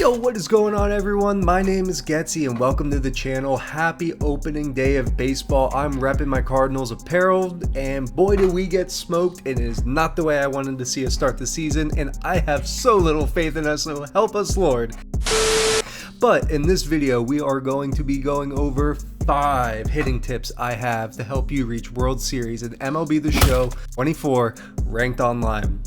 Yo, what is going on, everyone? My name is Getsy and welcome to the channel. Happy opening day of baseball. I'm repping my Cardinals apparel and boy did we get smoked. It is not the way I wanted to see us start the season and I have so little faith in us, so help us Lord. But in this video we are going to be going over 5 hitting tips I have to help you reach World Series in MLB The Show 24 ranked online.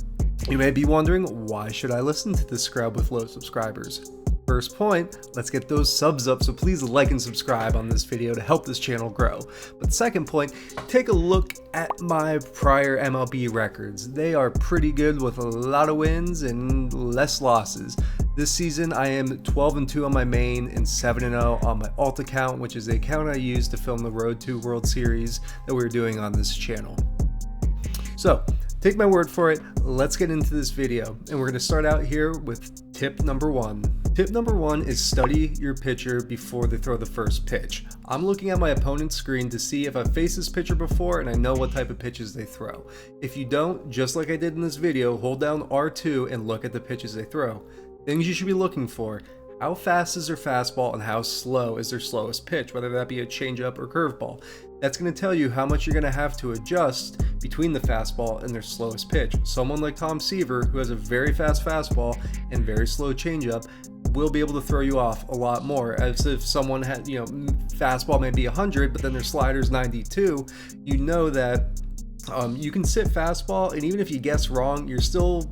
You may be wondering, why should I listen to this scrub with low subscribers? First point, let's get those subs up, so please like and subscribe on this video to help this channel grow. But second point, take a look at my prior MLB records. They are pretty good with a lot of wins and less losses. This season I am 12-2 on my main and 7-0 on my alt account, which is the account I use to film the Road to World Series that we're doing on this channel. So, take my word for it, let's get into this video, and we're going to start out here with tip number 1. Tip number 1 is study your pitcher before they throw the first pitch. I'm looking at my opponent's screen to see if I've faced this pitcher before and I know what type of pitches they throw. If you don't, just like I did in this video, hold down R2 and look at the pitches they throw. Things you should be looking for: how fast is their fastball and how slow is their slowest pitch, whether that be a changeup or curveball. That's going to tell you how much you're going to have to adjust between the fastball and their slowest pitch. Someone like Tom Seaver, who has a very fast fastball and very slow changeup, will be able to throw you off a lot more, as if someone had, fastball may be 100, but then their slider's 92. You know that you can sit fastball, and even if you guess wrong, you're still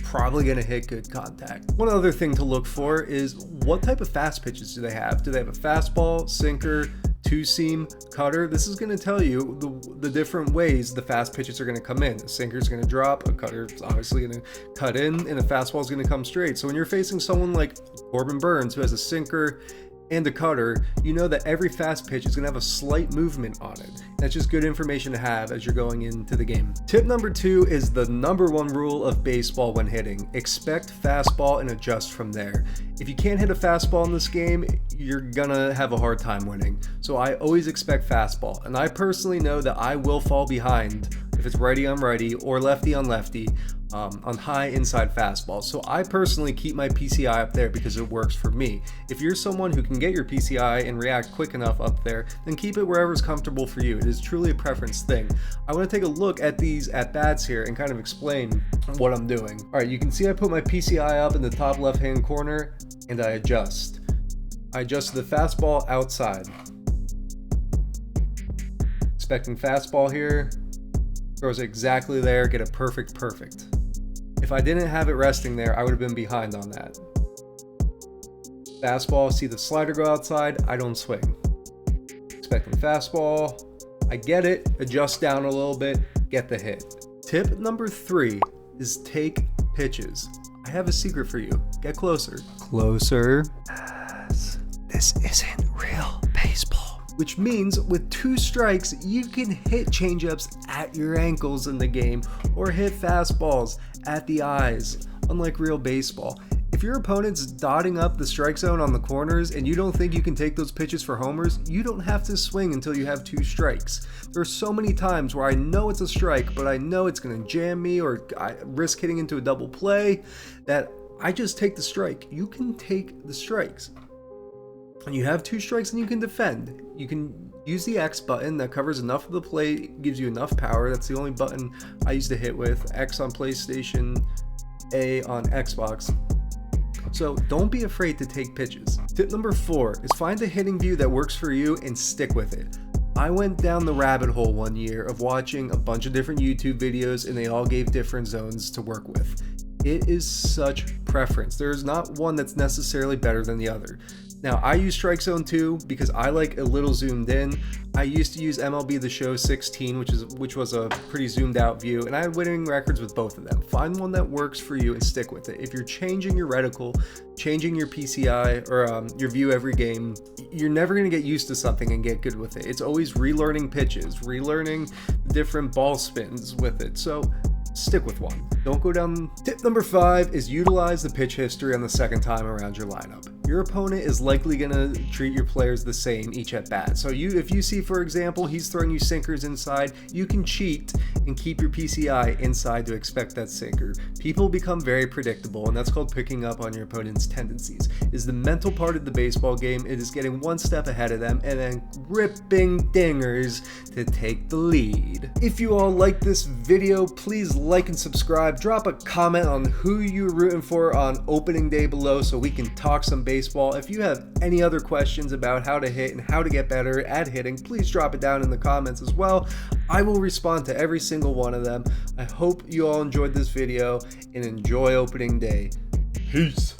probably going to hit good contact. One other thing to look for is what type of fast pitches do they have? Do they have a fastball, sinker, two-seam, cutter? This is going to tell you the different ways the fast pitches are going to come in. A sinker is going to drop, a cutter is obviously going to cut in, and a fastball is going to come straight. So when you're facing someone like Corbin Burns, who has a sinker and a cutter, you know that every fast pitch is going to have a slight movement on it. That's just good information to have as you're going into the game. Tip number 2 is the number 1 rule of baseball when hitting. Expect fastball and adjust from there. If you can't hit a fastball in this game, you're gonna have a hard time winning. So I always expect fastball, and I personally know that I will fall behind if it's righty on righty or lefty on lefty on high inside fastballs. So I personally keep my PCI up there because it works for me. If you're someone who can get your PCI and react quick enough up there, then keep it wherever's comfortable for you. It is truly a preference thing. I want to take a look at these at-bats here and kind of explain what I'm doing. All right, you can see I put my PCI up in the top left-hand corner and I adjust. I adjust the fastball outside. Expecting fastball here. Throws it exactly there, get it perfect. If I didn't have it resting there, I would have been behind on that. Fastball, see the slider go outside, I don't swing. Expecting fastball, I get it, adjust down a little bit, get the hit. Tip number 3 is take pitches. I have a secret for you. Get closer. Closer. This isn't real baseball. Which means with 2 strikes, you can hit changeups at your ankles in the game or hit fastballs at the eyes, unlike real baseball. If your opponent's dotting up the strike zone on the corners and you don't think you can take those pitches for homers, you don't have to swing until you have 2 strikes. There are so many times where I know it's a strike, but I know it's going to jam me or I risk hitting into a double play, that I just take the strike. You can take the strikes. And you have 2 strikes and you can defend. You can use the X button that covers enough of the plate, gives you enough power. That's the only button I used to hit with. X on PlayStation, A on Xbox. So don't be afraid to take pitches. Tip number 4 is find a hitting view that works for you and stick with it. I went down the rabbit hole one year of watching a bunch of different YouTube videos and they all gave different zones to work with. It is such preference. There is not one that's necessarily better than the other. Now, I use Strike Zone 2 because I like a little zoomed in. I used to use MLB The Show 16, which was a pretty zoomed out view, and I had winning records with both of them. Find one that works for you and stick with it. If you're changing your reticle, changing your PCI, or your view every game, you're never going to get used to something and get good with it. It's always relearning pitches, relearning different ball spins with it. So stick with one. Don't go down. Tip number 5 is utilize the pitch history on the second time around your lineup. Your opponent is likely going to treat your players the same each at bat. So if you see, for example, he's throwing you sinkers inside, you can cheat and keep your PCI inside to expect that sinker. People become very predictable, and that's called picking up on your opponent's tendencies. Is the mental part of the baseball game. It is getting one step ahead of them and then ripping dingers to take the lead. If you all like this video, please like and subscribe. Drop a comment on who you're rooting for on opening day below so we can talk some baseball. If you have any other questions about how to hit and how to get better at hitting, please drop it down in the comments as well. I will respond to every single one of them. I hope you all enjoyed this video and enjoy opening day. Peace.